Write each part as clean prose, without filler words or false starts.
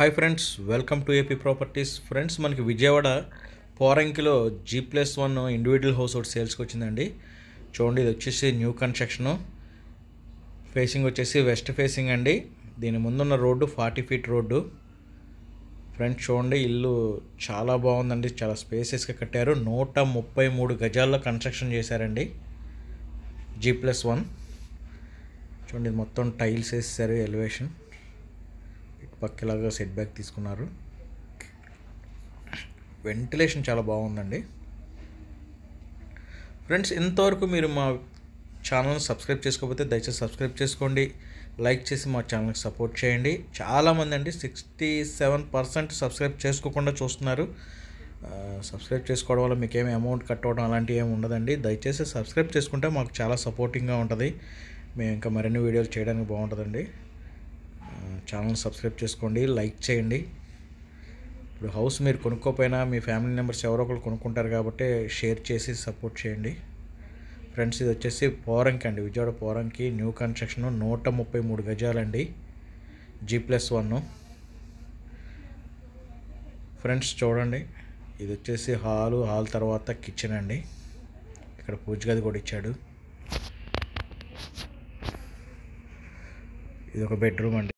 Hi friends, welcome to AP properties. Friends, మనకి Vijayawada పోరంకిలో G+1 individual house ఒకటి సేల్స్కి వచ్చిందండి. చూడండి, ఇది వచ్చేసి న్యూ కన్స్ట్రక్షను. ఫేసింగ్ వచ్చేసి వెస్ట్ ఫేసింగ్ అండి. దీని ముందున్న రోడ్డు 40 ఫీట్ రోడ్డు. ఫ్రెండ్స్ చూడండి, ఇల్లు చాలా బాగుందండి, చాలా స్పేసెస్గా కట్టారు. 133 గజాల్లో కన్స్ట్రక్షన్ చేశారండి. G+1 చూడండి, మొత్తం టైల్స్ వేసారు. ఎలివేషన్ పక్కలాగా సెట్ బ్యాక్ తీసుకున్నారు. వెంటిలేషన్ చాలా బాగుందండి. ఫ్రెండ్స్, ఇంతవరకు మీరు మా ఛానల్ని సబ్స్క్రైబ్ చేసుకోకపోతే దయచేసి సబ్స్క్రైబ్ చేసుకోండి, లైక్ చేసి మా ఛానల్కి సపోర్ట్ చేయండి. చాలామంది అండి 67% సబ్స్క్రైబ్ చేసుకోకుండా చూస్తున్నారు. సబ్స్క్రైబ్ చేసుకోవడం వల్ల మీకు ఏమి అమౌంట్ కట్ అవ్వడం అలాంటివి ఏమి ఉండదండి. దయచేసి సబ్స్క్రైబ్ చేసుకుంటే మాకు చాలా సపోర్టింగ్గా ఉంటుంది. మేము ఇంకా మరిన్ని వీడియోలు చేయడానికి బాగుంటుందండి. ఛానల్ సబ్స్క్రైబ్ చేసుకోండి, లైక్ చేయండి. ఇప్పుడు హౌస్ మీరు కొనుక్కోపోయినా మీ ఫ్యామిలీ మెంబర్స్ ఎవరో ఒకరు కొనుక్కుంటారు కాబట్టి షేర్ చేసి సపోర్ట్ చేయండి. ఫ్రెండ్స్, ఇది వచ్చేసి పోరంకి అండి, Vijayawada Poranki new construction, 133 గజాలండి, G+1. Friends చూడండి, ఇది వచ్చేసి హాల్ తర్వాత కిచెన్ అండి. ఇక్కడ పూజ గది కూడా ఇచ్చాడు. ఇది ఒక బెడ్రూమ్ అండి.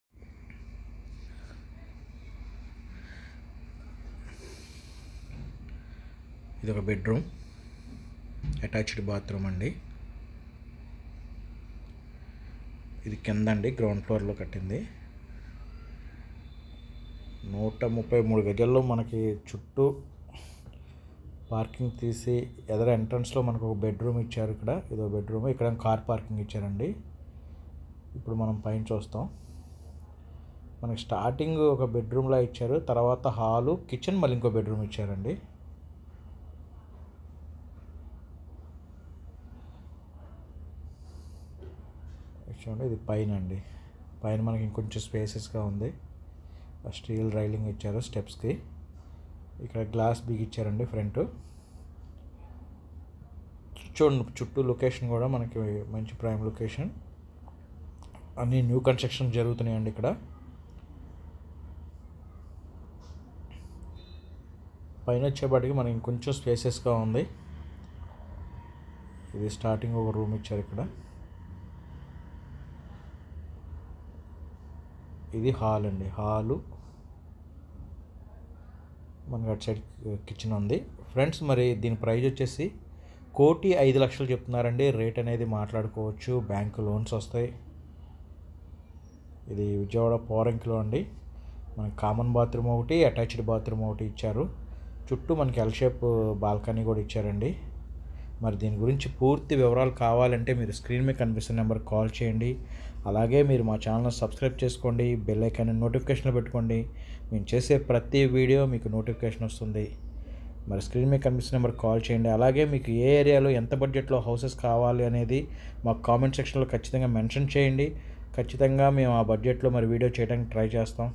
ఇది ఒక బెడ్రూమ్, అటాచ్డ్ బాత్రూమ్ అండి. ఇది కింద అండి, గ్రౌండ్ ఫ్లోర్లో కట్టింది. 133 గజాల్లో మనకి చుట్టూ పార్కింగ్ తీసి ఎదర ఎంట్రన్స్లో మనకు ఒక బెడ్రూమ్ ఇచ్చారు. ఇక్కడ ఇదో బెడ్రూమ్, ఇక్కడ కార్ పార్కింగ్ ఇచ్చారండి. ఇప్పుడు మనం పైన చూస్తాం. మనకి స్టార్టింగ్ ఒక బెడ్రూమ్లా ఇచ్చారు, తర్వాత హాలు, కిచెన్, మళ్ళీ ఇంకో బెడ్రూమ్ ఇచ్చారండి. చూడండి, ఇది పైన అండి. పైన మనకి ఇంకొంచెం స్పేసెస్గా ఉంది. స్టీల్ రైలింగ్ ఇచ్చారు స్టెప్స్కి. ఇక్కడ గ్లాస్ బిగిచ్చారండి ఫ్రంట్. చూడండి, చుట్టూ లొకేషన్ కూడా మనకి మంచి ప్రైమ్ లొకేషన్. అన్నీ న్యూ కన్స్ట్రక్షన్ జరుగుతున్నాయండి. ఇక్కడ పైన వచ్చేపాటికి మనకి ఇంకొంచెం స్పేసెస్గా ఉంది. ఇది స్టార్టింగ్ ఒక రూమ్ ఇచ్చారు ఇక్కడ. ఇది హాల్ అండి. హాలు మనకి అటు సైడ్ కిచెన్ ఉంది. ఫ్రెండ్స్, మరి దీని ప్రైస్ వచ్చేసి 1,05,00,000 చెప్తున్నారండి. రేట్ అనేది మాట్లాడుకోవచ్చు, బ్యాంక్ లోన్స్ వస్తాయి. ఇది విజయవాడ పోరంకిలో అండి. మనకి కామన్ బాత్రూమ్ ఒకటి, అటాచ్డ్ బాత్రూమ్ ఒకటి ఇచ్చారు. చుట్టూ మనకి ఎల్ షేప్ బాల్కనీ కూడా ఇచ్చారండి. మరి దీని గురించి పూర్తి వివరాలు కావాలంటే మీరు స్క్రీన్ మీద కనిపిస్తున్న నెంబర్కి కాల్ చేయండి. అలాగే మీరు మా ఛానల్ సబ్స్క్రైబ్ చేసుకోండి, బెల్ ఐకాన్ నోటిఫికేషన్లో పెట్టుకోండి. మేము చేసే ప్రతి వీడియో మీకు నోటిఫికేషన్ వస్తుంది. మరి స్క్రీన్ మీద కనిపిస్తున్న నెంబర్కి కాల్ చేయండి. అలాగే మీకు ఏ ఏరియాలో ఎంత బడ్జెట్లో హౌసెస్ కావాలి అనేది మాకు కామెంట్ సెక్షన్లో ఖచ్చితంగా మెన్షన్ చేయండి. ఖచ్చితంగా మేము ఆ బడ్జెట్లో మరి వీడియో చేయడానికి ట్రై చేస్తాం.